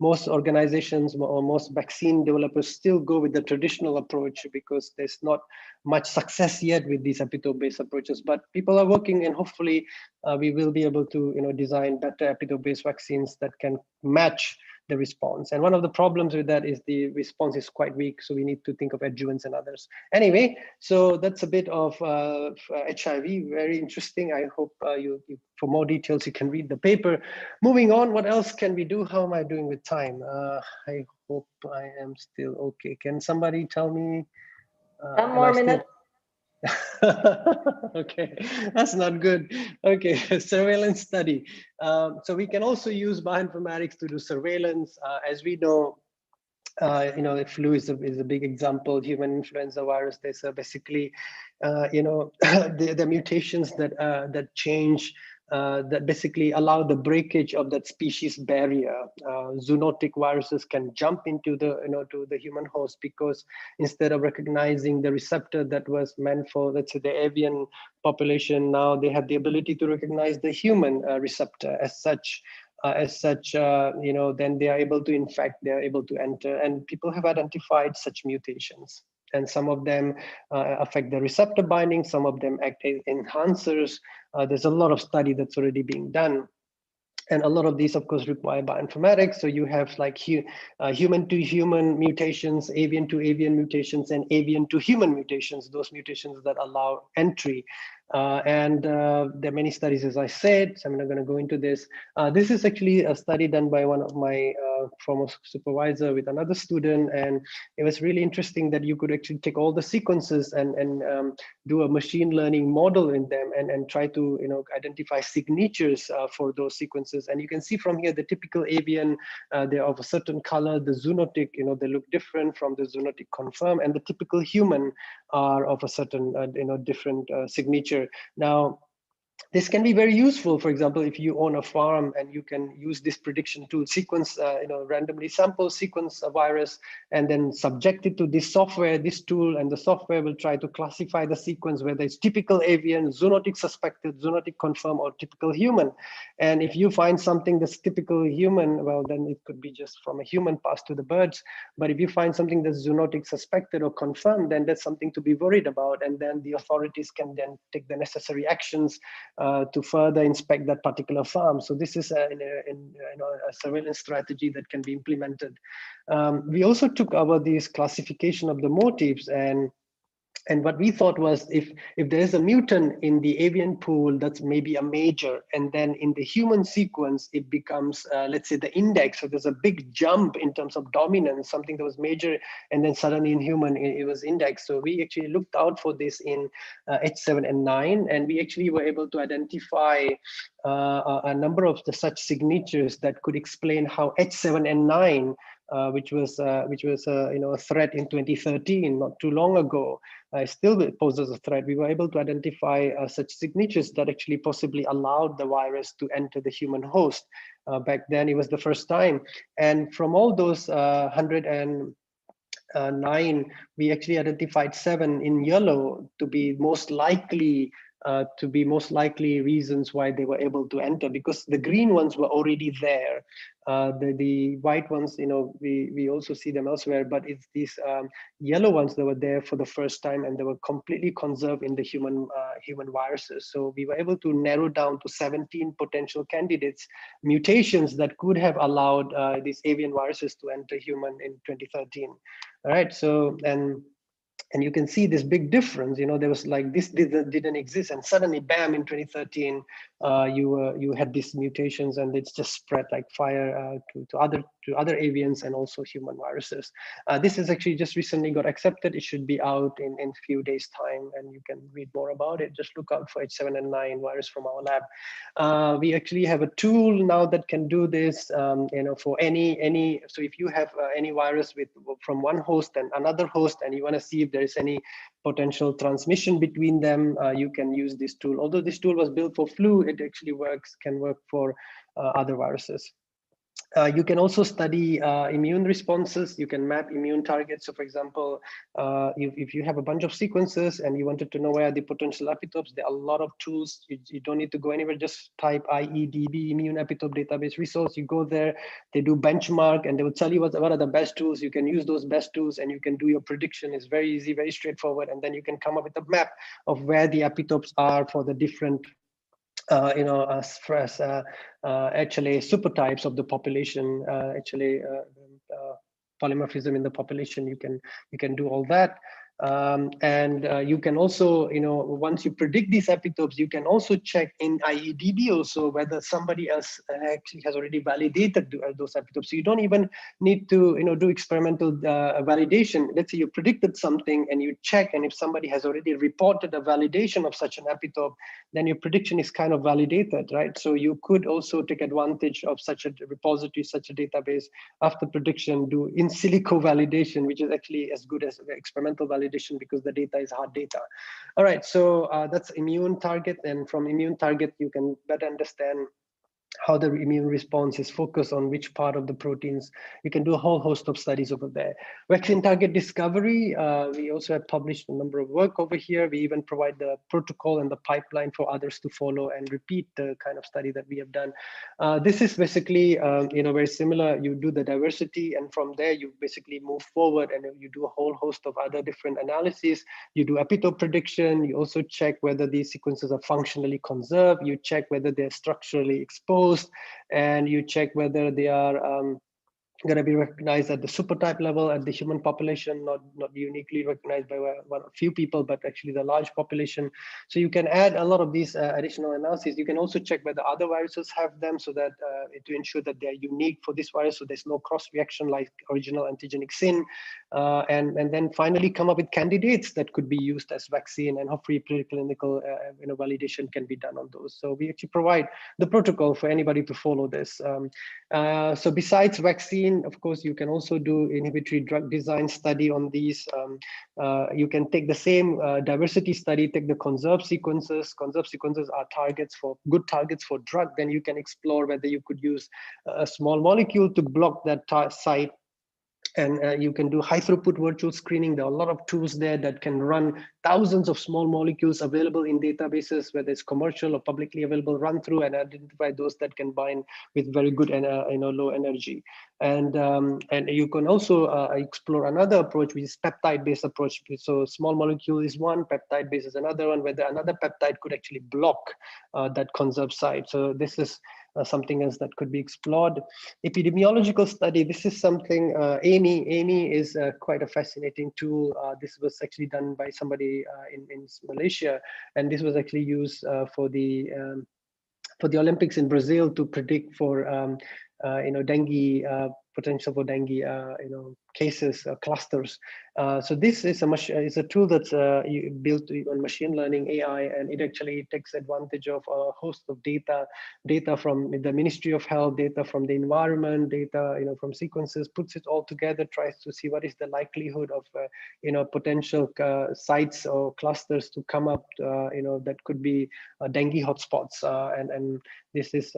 most organizations or most vaccine developers still go with the traditional approach because there's not much success yet with these epitope-based approaches. But people are working, and hopefully we will be able to, design better epitope-based vaccines that can match the response. And one of the problems with that is the response is quite weak. So we need to think of adjuvants and others. Anyway, so that's a bit of HIV, very interesting. I hope you for more details, you can read the paper. Moving on, what else can we do? How am I doing with time? I hope I am still okay. Can somebody tell me? 10 more minutes. Okay, that's not good. Okay, surveillance study. So we can also use bioinformatics to do surveillance. As we know, the flu is a big example. Human influenza virus. There's basically, the mutations that change. That basically allow the breakage of that species barrier. Zoonotic viruses can jump into to the human host, because instead of recognizing the receptor that was meant for, let's say, the avian population, now they have the ability to recognize the human receptor as such. Then they are able to infect, they are able to enter, and people have identified such mutations. And some of them affect the receptor binding, some of them act as enhancers. There's a lot of study that's already being done. And a lot of these, of course, require bioinformatics. So you have like human-to-human mutations, avian-to-avian mutations, and avian-to-human mutations, those mutations that allow entry. There are many studies, as I said, so I'm not going to go into this. This is actually a study done by one of my former supervisor with another student, and it was really interesting that you could actually take all the sequences and do a machine learning model in them and try to identify signatures for those sequences. And you can see from here the typical avian, they're of a certain color. The zoonotic, they look different from the zoonotic confirm, and the typical human are of a certain different signature. Now, this can be very useful. For example, if you own a farm and you can use this prediction tool, sequence, randomly sample, sequence a virus, and then subject it to this software, this tool, and the software will try to classify the sequence, whether it's typical avian, zoonotic suspected, zoonotic confirmed, or typical human. And if you find something that's typical human, well, then it could be just from a human passed to the birds. But if you find something that's zoonotic suspected or confirmed, then that's something to be worried about. And then the authorities can then take the necessary actions to further inspect that particular farm. So this is a surveillance strategy that can be implemented. We also took over this classification of the motifs, and what we thought was, if there is a mutant in the avian pool, that's maybe a major, and then in the human sequence, it becomes, let's say, the index. So there's a big jump in terms of dominance, something that was major, and then suddenly in human, it was index. So we actually looked out for this in H7N9, and we actually were able to identify a number of such signatures that could explain how H7N9 which was a threat in 2013, not too long ago, still poses a threat. We were able to identify such signatures that actually possibly allowed the virus to enter the human host. Back then, it was the first time. And from all those 109, we actually identified 7 in yellow to be most likely reasons why they were able to enter, because the green ones were already there. The white ones, we also see them elsewhere, but it's these yellow ones that were there for the first time, and they were completely conserved in the human viruses. So we were able to narrow down to 17 potential candidates, mutations that could have allowed these avian viruses to enter human in 2013. All right, so and you can see this big difference. There was like this didn't exist, and suddenly, bam! In 2013, you had these mutations, and it's just spread like fire to other avians and also human viruses. This is actually just recently got accepted. It should be out in a few days' time, and you can read more about it. Just look out for H7N9 virus from our lab. We actually have a tool now that can do this. For any. So if you have any virus from one host and another host, and you want to see if there is any potential transmission between them, you can use this tool. Although this tool was built for flu, it actually can work for other viruses. You can also study immune responses. You can map immune targets. So for example, if you have a bunch of sequences and you wanted to know where are the potential epitopes, there are a lot of tools. You don't need to go anywhere. Just type IEDB, Immune Epitope Database Resource. You go there, they do benchmark, and they will tell you what are the best tools. You can use those best tools, and you can do your prediction. It's very easy, very straightforward. And then you can come up with a map of where the epitopes are for the different HLA supertypes of the population, polymorphism in the population. You can do all that. You can also, once you predict these epitopes, you can also check in IEDB also whether somebody else actually has already validated those epitopes. So you don't even need to, do experimental validation. Let's say you predicted something and you check, and if somebody has already reported a validation of such an epitope, then your prediction is kind of validated, right? So you could also take advantage of such a repository, such a database after prediction, do in silico validation, which is actually as good as experimental validation, because the data is hard data. All right, so that's immune target, and from immune target you can better understand how the immune response is focused on which part of the proteins. You can do a whole host of studies over there. Vaccine target discovery, we also have published a number of work over here. We even provide the protocol and the pipeline for others to follow and repeat the kind of study that we have done. This is basically, very similar. You do the diversity, and from there you basically move forward, and you do a whole host of other different analyses. You do epitope prediction. You also check whether these sequences are functionally conserved. You check whether they're structurally exposed, and you check whether they are going to be recognized at the supertype level at the human population, not uniquely recognized by a few people, but actually the large population. So you can add a lot of these additional analyses. You can also check whether other viruses have them, so that to ensure that they're unique for this virus, so there's no cross reaction like original antigenic sin, and then finally come up with candidates that could be used as vaccine, and hopefully preclinical validation can be done on those. So we actually provide the protocol for anybody to follow this. So besides vaccine, of course, you can also do inhibitory drug design study on these. You can take the same diversity study, take the conserved sequences. Conserved sequences are good targets for drug. Then you can explore whether you could use a small molecule to block that site. And you can do high throughput virtual screening. There are a lot of tools there that can run thousands of small molecules available in databases, whether it's commercial or publicly available, run through and identify those that can bind with very good and low energy. And you can also explore another approach, which is peptide-based approach. So small molecule is one, peptide-based is another one, whether another peptide could actually block that conserved site. So this is something else that could be explored. Epidemiological study, this is something, AMI is quite a fascinating tool. This was actually done by somebody in Malaysia, and this was actually used for the Olympics in Brazil to predict for dengue potential for dengue, cases, clusters. So this is a tool that's built on machine learning AI, and it actually takes advantage of a host of data from the Ministry of Health, data from the environment, data from sequences, puts it all together, tries to see what is the likelihood of potential sites or clusters to come up, that could be dengue hotspots, and this is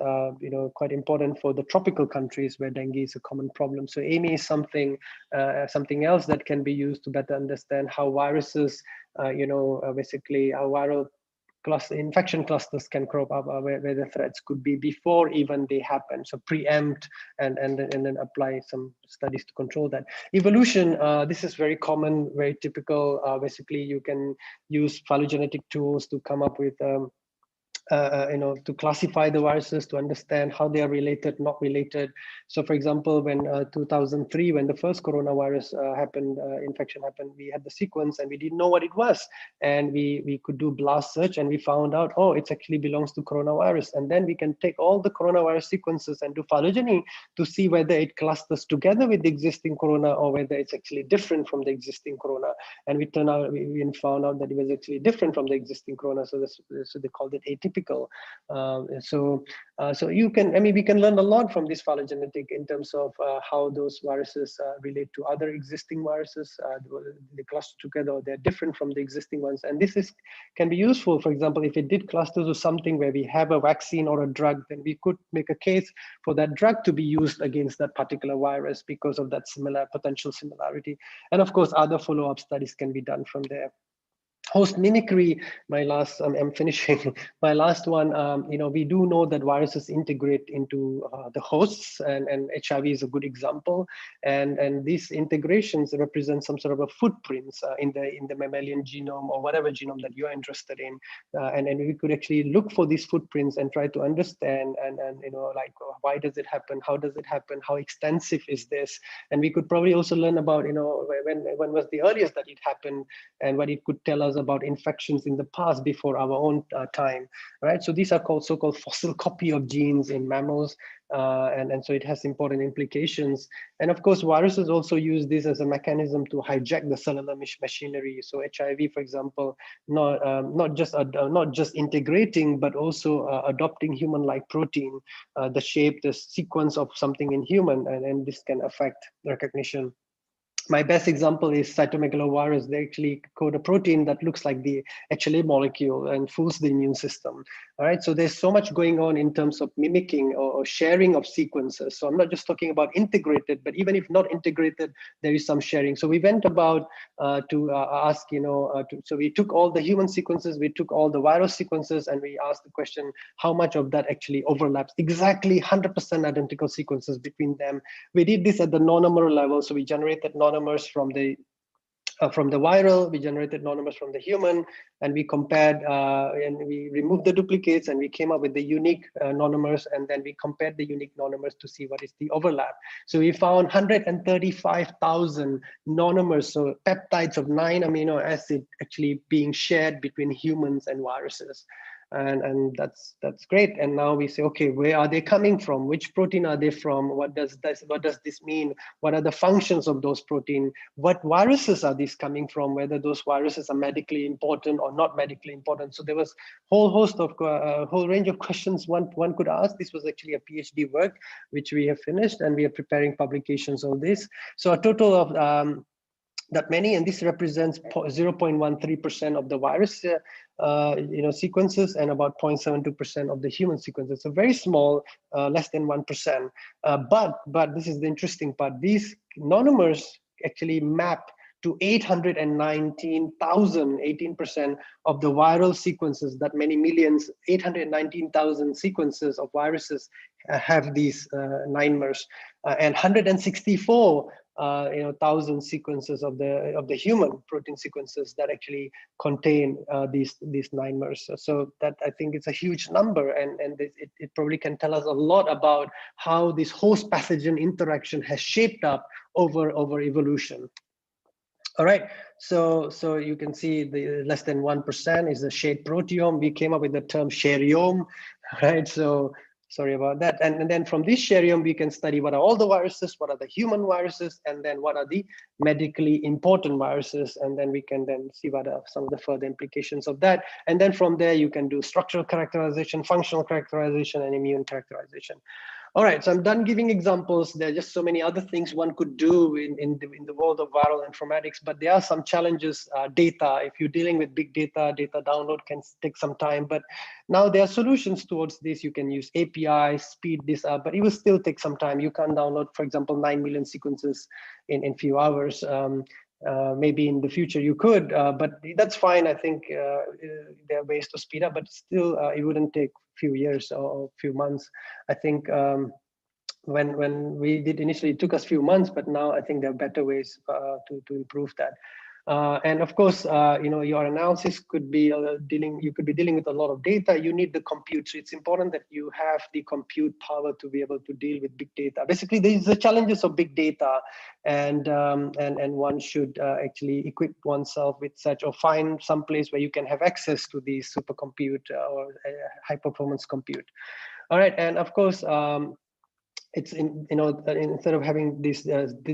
quite important for the tropical countries where dengue is a common problem. So AMI is something else that can be used to better understand how viruses, basically how viral infection clusters can crop up, where the threats could be before even they happen. So preempt and then apply some studies to control that. Evolution, this is very common, very typical. Basically, you can use phylogenetic tools to come up with to classify the viruses, to understand how they are related, not related. So for example, when 2003, when the first coronavirus infection happened, we had the sequence and we didn't know what it was. And we could do blast search and we found out, oh, it actually belongs to coronavirus. And then we can take all the coronavirus sequences and do phylogeny to see whether it clusters together with the existing corona or whether it's actually different from the existing corona. And we found out that it was actually different from the existing corona. So they called it atypical. So you can, we can learn a lot from this phylogenetic in terms of how those viruses relate to other existing viruses. They cluster together, or they're different from the existing ones. And this can be useful. For example, if it did cluster to something where we have a vaccine or a drug, then we could make a case for that drug to be used against that particular virus because of that potential similarity. And of course, other follow-up studies can be done from there. Host mimicry, I'm finishing my last one. We do know that viruses integrate into the hosts, and HIV is a good example. And these integrations represent some sort of a footprints in the mammalian genome or whatever genome that you're interested in. And we could actually look for these footprints and try to understand and like, why does it happen? How does it happen? How extensive is this? And we could probably also learn about, when was the earliest that it happened and what it could tell us about infections in the past before our own time, right? So these are called so-called fossil copy of genes in mammals, and so it has important implications. And of course, viruses also use this as a mechanism to hijack the cellular machinery. So HIV, for example, not just integrating, but also adopting human-like protein, the shape, the sequence of something in human, and this can affect recognition. My best example is cytomegalovirus. They actually code a protein that looks like the HLA molecule and fools the immune system. All right, so there's so much going on in terms of mimicking or sharing of sequences. So I'm not just talking about integrated, but even if not integrated, there is some sharing. So we went about to ask, so we took all the human sequences, we took all the virus sequences, and we asked the question, how much of that actually overlaps? Exactly 100% identical sequences between them. We did this at the nonomer level, so we generated monomers from the viral, we generated monomers from the human, and we compared and we removed the duplicates, and we came up with the unique monomers, and then we compared the unique monomers to see what is the overlap. So we found 135,000 monomers, so peptides of 9 amino acids actually being shared between humans and viruses. And that's great. And now we say, okay, where are they coming from? Which protein are they from? What does this mean? What are the functions of those protein? What viruses are these coming from? Whether those viruses are medically important or not medically important. So there was whole host of whole range of questions one could ask. This was actually a PhD work which we have finished, and we are preparing publications on this. So a total of that many, and this represents 0.13% of the virus sequences and about 0.72% of the human sequences. So very small, less than 1%. But this is the interesting part. These monomers actually map to 819,000, 18% of the viral sequences, that many millions, 819,000 sequences of viruses have these nimers, and 164,000 sequences of the human protein sequences that actually contain these nimers. So that, I think, it's a huge number, and it probably can tell us a lot about how this host pathogen interaction has shaped up over evolution. All right, so you can see the less than 1% is the shared proteome. We came up with the term shareome, right? So Sorry about that. And then from this Sharium, we can study what are all the viruses, what are the human viruses, and then what are the medically important viruses. And then we can then see what are some of the further implications of that. And then from there, you can do structural characterization, functional characterization, and immune characterization. All right, so I'm done giving examples. There are just so many other things one could do in the world of viral informatics, but there are some challenges. Data, if you're dealing with big data, data download can take some time, but now there are solutions towards this. You can use APIs, speed this up, but it will still take some time. You can't download, for example, 9 million sequences in few hours. Maybe in the future you could, but that's fine. I think there are ways to speed up, but still it wouldn't take a few years or a few months. I think when we did initially, it took us a few months, but now I think there are better ways to improve that. And of course, your analysis could be you could be dealing with a lot of data. You need the compute. So it's important that you have the compute power to be able to deal with big data. Basically, these are the challenges of big data, and one should actually equip oneself with such, or find some place where you can have access to the supercompute or high performance compute. All right, and of course, it's instead of having this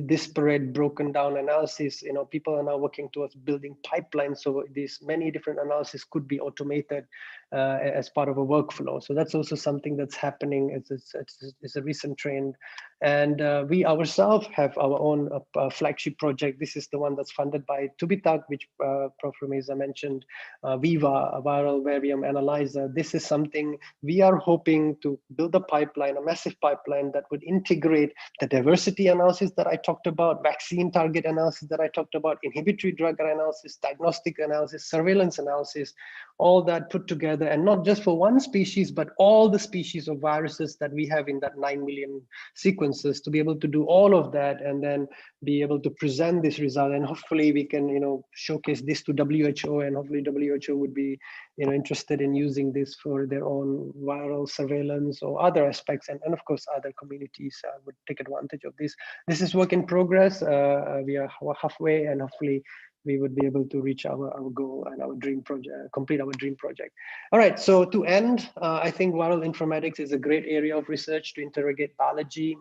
disparate, broken down analysis, people are now working towards building pipelines. So these many different analysis could be automated as part of a workflow. So that's also something that's happening. It's a recent trend, and we ourselves have our own flagship project. This is the one that's funded by TÜBİTAK, which Prof. Rumeza mentioned. VIVA, a viral variant analyzer. This is something we are hoping to build a pipeline, a massive pipeline that would integrate the diversity analysis that I talked about, vaccine target analysis that I talked about, inhibitory drug analysis, diagnostic analysis, surveillance analysis, all that put together, and not just for one species, but all the species of viruses that we have in that 9 million sequences, to be able to do all of that and then be able to present this result. And hopefully we can, showcase this to WHO, and hopefully WHO would be, interested in using this for their own viral surveillance or other aspects. And of course, other communities would take advantage of this. This is work in progress. We are halfway, and hopefully we would be able to reach our goal and our dream project, complete our dream project. All right, so to end, I think viral informatics is a great area of research to interrogate biology.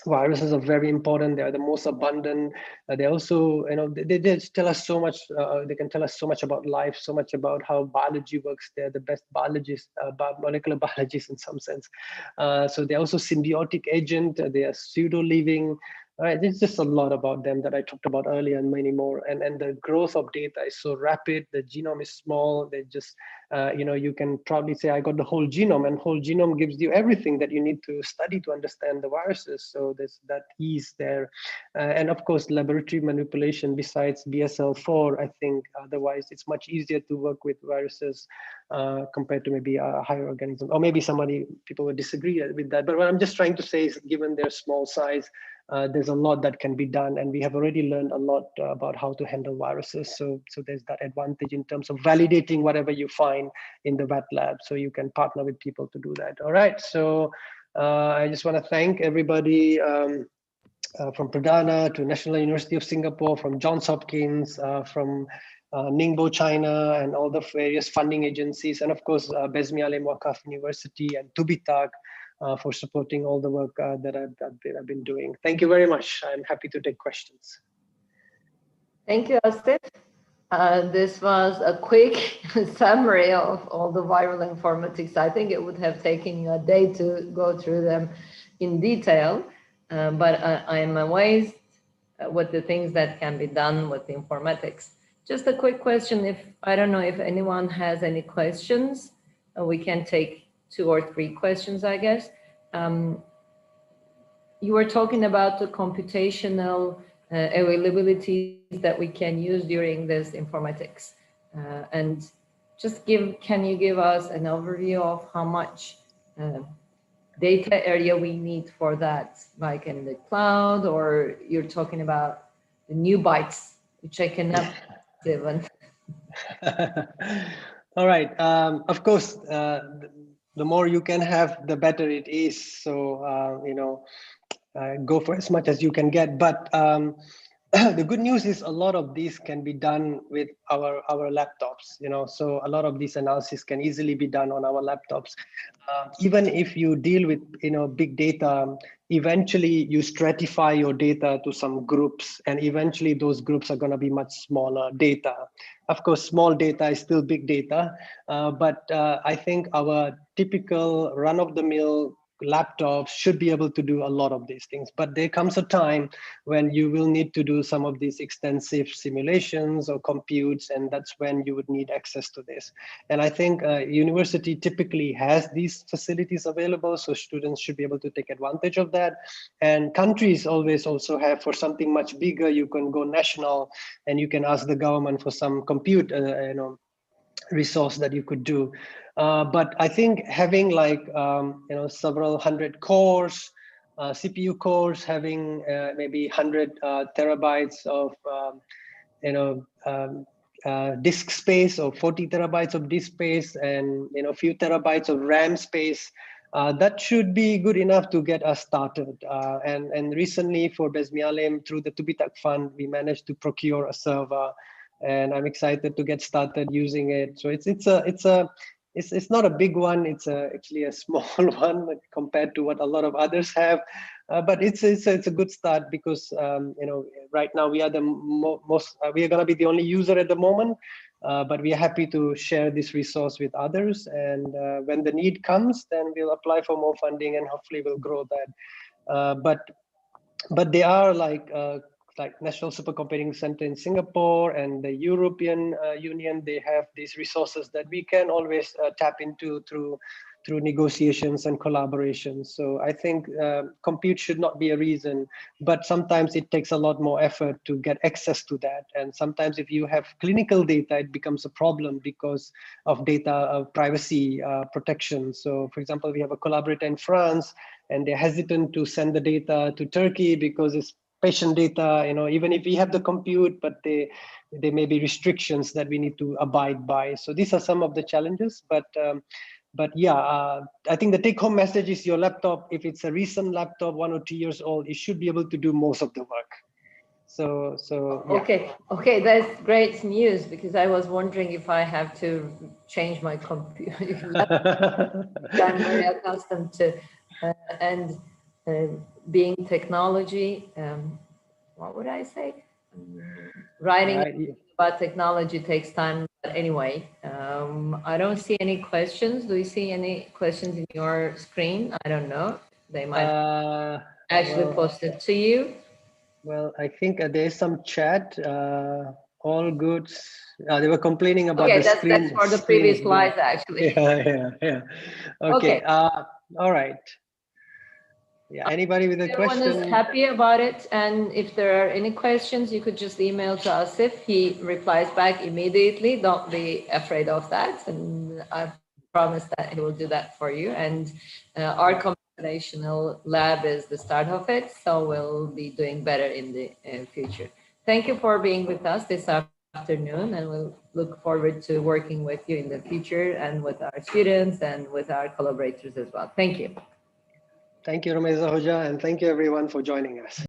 Viruses are very important. They are the most abundant. They also, they just tell us so much. They can tell us so much about life, so much about how biology works. They're the best biologists, molecular biologists in some sense. So they're also symbiotic agent. They are pseudo-living. All right, there's just a lot about them that I talked about earlier, and many more. And the growth of data is so rapid. The genome is small. They just, you can probably say, I got the whole genome, and whole genome gives you everything that you need to study to understand the viruses. So there's that ease there. And of course, laboratory manipulation besides BSL-4, I think otherwise it's much easier to work with viruses compared to maybe a higher organism. Or maybe people would disagree with that. But what I'm just trying to say is, given their small size, there's a lot that can be done, and we have already learned a lot about how to handle viruses. So there's that advantage in terms of validating whatever you find in the wet lab. So you can partner with people to do that. All right. So I just want to thank everybody from Pradana to National University of Singapore, from Johns Hopkins, from Ningbo, China, and all the various funding agencies, and of course Bezmi Alim Waqaf University and TÜBİTAK. For supporting all the work that I've been doing. Thank you very much. I'm happy to take questions. Thank you, Asif. This was a quick summary of all the viral informatics. I think it would have taken you a day to go through them in detail, but I am amazed with the things that can be done with the informatics. Just a quick question, I don't know if anyone has any questions, we can take 2 or 3 questions, I guess. You were talking about the computational availabilities that we can use during this informatics. And just can you give us an overview of how much data area we need for that, like in the cloud, or you're talking about the new bytes, which I cannot even. All right, of course, the more you can have, the better it is. So, go for as much as you can get. But the good news is a lot of these can be done with our laptops, so a lot of these analysis can easily be done on our laptops. Even if you deal with big data, eventually you stratify your data to some groups, and eventually those groups are going to be much smaller data. Of course, small data is still big data, but I think our typical run-of-the-mill laptops should be able to do a lot of these things. But there comes a time when you will need to do some of these extensive simulations or computes, and that's when you would need access to this. And I think university typically has these facilities available, so students should be able to take advantage of that. And countries always also have, for something much bigger, you can go national and you can ask the government for some compute resource that you could do. But I think having like several hundred cores, CPU cores, having maybe 100 terabytes of disk space, or 40 terabytes of disk space, and a few terabytes of RAM space, that should be good enough to get us started. And recently for Bezmi Alim, through the Tubitak Fund, we managed to procure a server, and I'm excited to get started using it. So it's not a big one. It's actually a small one compared to what a lot of others have. But it's a good start, because right now we are the we are going to be the only user at the moment, but we are happy to share this resource with others. And when the need comes, then we'll apply for more funding, and hopefully we'll grow that. But they are like National Supercomputing Center in Singapore and the European Union. They have these resources that we can always tap into through negotiations and collaborations. So I think compute should not be a reason, but sometimes it takes a lot more effort to get access to that. And sometimes if you have clinical data, it becomes a problem because of data privacy protection. So for example, we have a collaborator in France, and they're hesitant to send the data to Turkey because it's patient data, even if we have the compute, but there may be restrictions that we need to abide by. So these are some of the challenges, but yeah, I think the take-home message is your laptop, if it's a recent laptop, 1 or 2 years old, it should be able to do most of the work. So yeah. Okay, that's great news, because I was wondering if I have to change my computer. I'm very accustomed to and being technology. What would I say? Writing about technology takes time. But anyway, I don't see any questions. Do you see any questions in your screen? I don't know. They might actually post it to you. Well, I think there's some chat. All good. They were complaining about the screen. That's for the previous slides, actually. Yeah. Okay. All right. Yeah. Anybody with a question? Everyone is happy about it, and if there are any questions, you could just email to Asif. He replies back immediately. Don't be afraid of that, and I promise that he will do that for you. And our computational lab is the start of it, so we'll be doing better in the future. Thank you for being with us this afternoon, and we'll look forward to working with you in the future, and with our students and with our collaborators as well. Thank you. Thank you, Rumeza Hoja, and thank you everyone for joining us.